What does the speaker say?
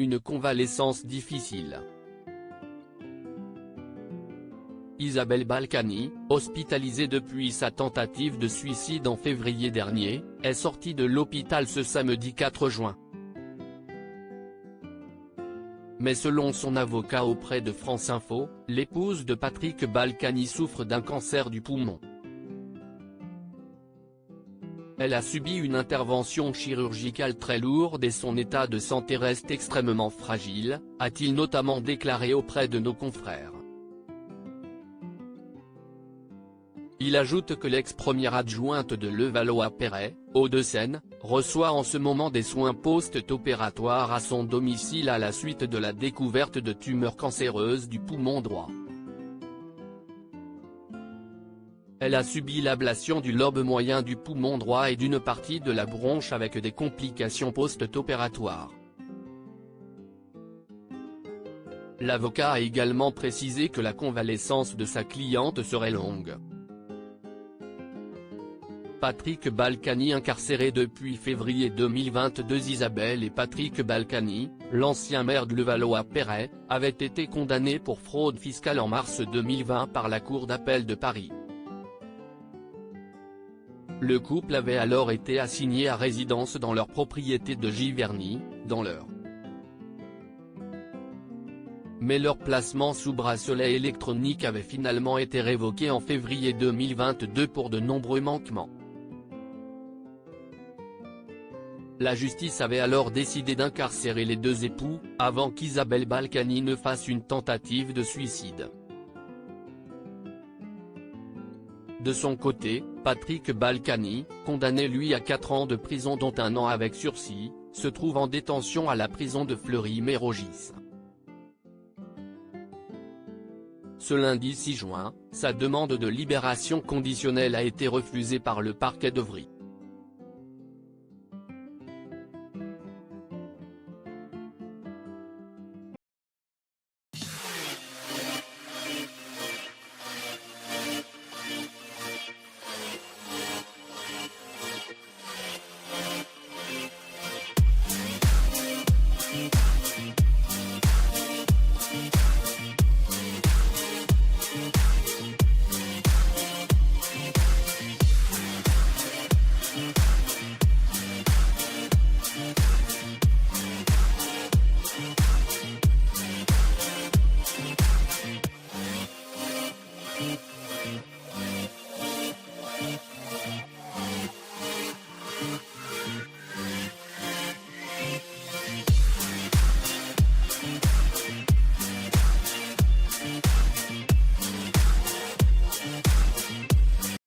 Une convalescence difficile. Isabelle Balkany, hospitalisée depuis sa tentative de suicide en février dernier, est sortie de l'hôpital ce samedi 4 juin. Mais selon son avocat auprès de France Info, l'épouse de Patrick Balkany souffre d'un cancer du poumon. Elle a subi une intervention chirurgicale très lourde et son état de santé reste extrêmement fragile, a-t-il notamment déclaré auprès de nos confrères. Il ajoute que l'ex-première adjointe de Levallois-Perret, Hauts-de-Seine, reçoit en ce moment des soins post-opératoires à son domicile à la suite de la découverte de tumeurs cancéreuses du poumon droit. Elle a subi l'ablation du lobe moyen du poumon droit et d'une partie de la bronche avec des complications post-opératoires. L'avocat a également précisé que la convalescence de sa cliente serait longue. Patrick Balkany incarcéré depuis février 2022. Isabelle et Patrick Balkany, l'ancien maire de Levallois-Perret, avaient été condamnés pour fraude fiscale en mars 2020 par la Cour d'appel de Paris. Le couple avait alors été assigné à résidence dans leur propriété de Giverny, dans l'Eure. Mais leur placement sous bracelet électronique avait finalement été révoqué en février 2022 pour de nombreux manquements. La justice avait alors décidé d'incarcérer les deux époux, avant qu'Isabelle Balkany ne fasse une tentative de suicide. De son côté, Patrick Balkany, condamné lui à 4 ans de prison dont 1 an avec sursis, se trouve en détention à la prison de Fleury-Mérogis. Ce lundi 6 juin, sa demande de libération conditionnelle a été refusée par le parquet d'Evry.